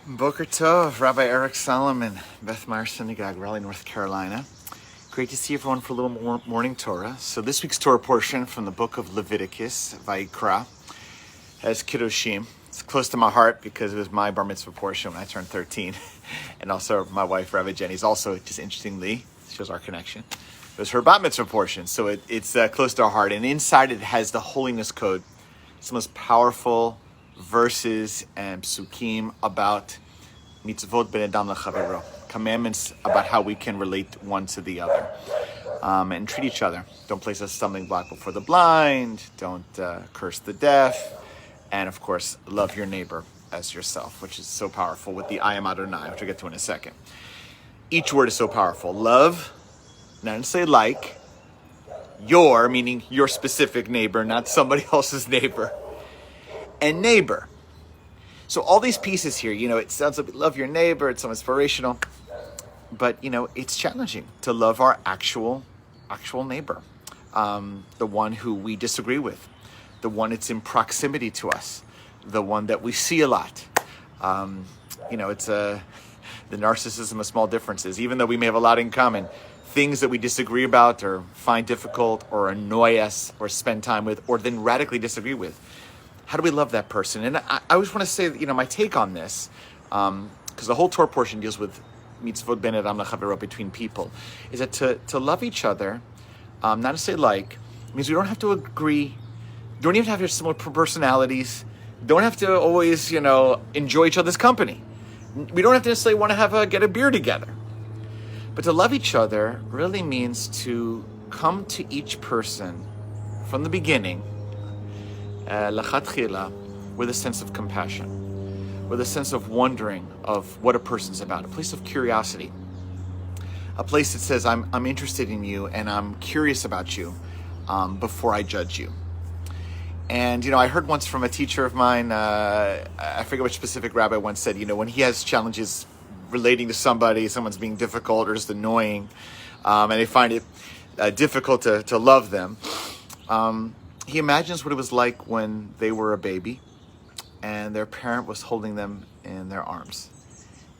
Boker Tov, Rabbi Eric Solomon, Beth Meyer Synagogue, Raleigh, North Carolina. Great to see everyone for a little morning Torah. So this week's Torah portion from the book of Leviticus, Vayikra, has Kiddushim. It's close to my heart because it was my bar mitzvah portion when I turned 13. And also my wife, Rabbi Jenny's also, just interestingly, shows our connection. It was her bat mitzvah portion, so it's close to our heart. And inside it has the holiness code. It's the most powerful verses and psukim about mitzvot ben adam lechavero, commandments about how we can relate one to the other, and treat each other. Don't place a stumbling block before the blind. Don't curse the deaf, and of course, love your neighbor as yourself, which is so powerful with the I am Adonai, which we'll get to in a second. Each word is so powerful. Love, not to say like, your, meaning your specific neighbor, not somebody else's neighbor. And neighbor. So all these pieces here, it sounds like love your neighbor, it's so inspirational, but it's challenging to love our actual neighbor, the one who we disagree with, the one that's in proximity to us, the one that we see a lot. It's the narcissism of small differences, even though we may have a lot in common. Things that we disagree about or find difficult or annoy us or spend time with or then radically disagree with. How do we love that person? And I always want to say, my take on this, because the whole Torah portion deals with mitzvot ben adam lechavero, between people, is that to love each other, not to say like, means we don't have to agree, don't even have to have similar personalities, don't have to always, enjoy each other's company. We don't have to necessarily want to get a beer together. But to love each other really means to come to each person from the beginning, lachatchila, with a sense of compassion, with a sense of wondering of what a person's about, a place of curiosity, a place that says, I'm interested in you and I'm curious about you before I judge you. And, I heard once from a teacher of mine, I forget which specific rabbi once said, when he has challenges relating to someone's being difficult or just annoying, and they find it difficult to love them, he imagines what it was like when they were a baby and their parent was holding them in their arms.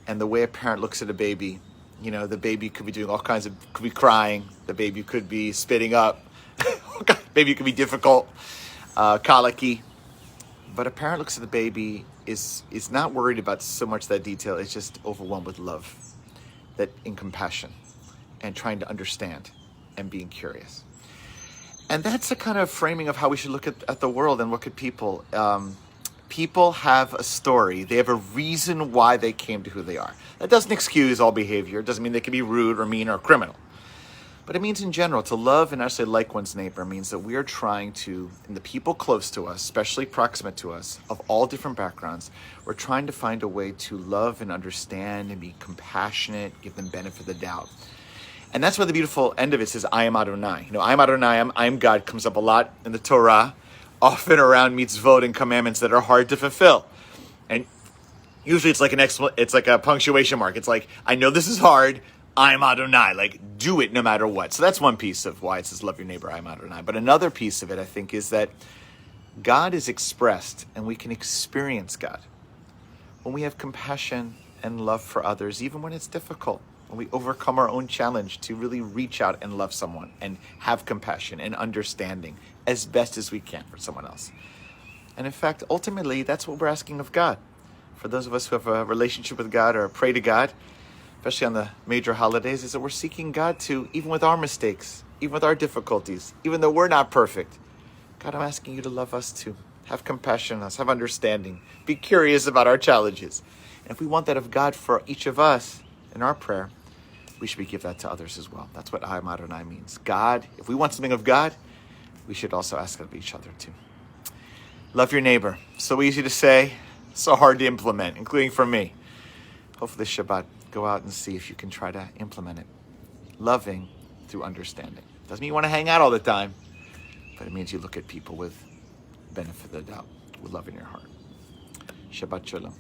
And the way a parent looks at a baby, the baby could be doing could be crying, the baby could be spitting up, baby could be difficult, colicky. But a parent looks at the baby, is not worried about so much that detail, it's just overwhelmed with love, that in compassion, and trying to understand and being curious. And that's a kind of framing of how we should look at the world and look at people. People have a story. They have a reason why they came to who they are. That doesn't excuse all behavior. It doesn't mean they can be rude or mean or criminal. But it means in general, to love and actually like one's neighbor means that we are trying to, and the people close to us, especially proximate to us, of all different backgrounds, we're trying to find a way to love and understand and be compassionate, give them benefit of the doubt. And that's why the beautiful end of it says, I am Adonai. I am Adonai, I am God, comes up a lot in the Torah, often around mitzvot and commandments that are hard to fulfill. And usually it's like a punctuation mark. It's like, I know this is hard, I am Adonai, like do it no matter what. So that's one piece of why it says love your neighbor, I am Adonai. But another piece of it, I think, is that God is expressed and we can experience God when we have compassion and love for others, even when it's difficult, when we overcome our own challenge to really reach out and love someone and have compassion and understanding as best as we can for someone else. And in fact, ultimately, that's what we're asking of God. For those of us who have a relationship with God or pray to God, especially on the major holidays, is that we're seeking God to, even with our mistakes, even with our difficulties, even though we're not perfect, God, I'm asking you to love us too. Have compassion on us, have understanding, be curious about our challenges. And if we want that of God for each of us in our prayer, we should give that to others as well. That's what I am Adonai means. God, if we want something of God, we should also ask it of each other too. Love your neighbor. So easy to say, so hard to implement, including for me. Hopefully this Shabbat, go out and see if you can try to implement it. Loving through understanding. Doesn't mean you want to hang out all the time, but it means you look at people with benefit of the doubt, with love in your heart. Shabbat Shalom.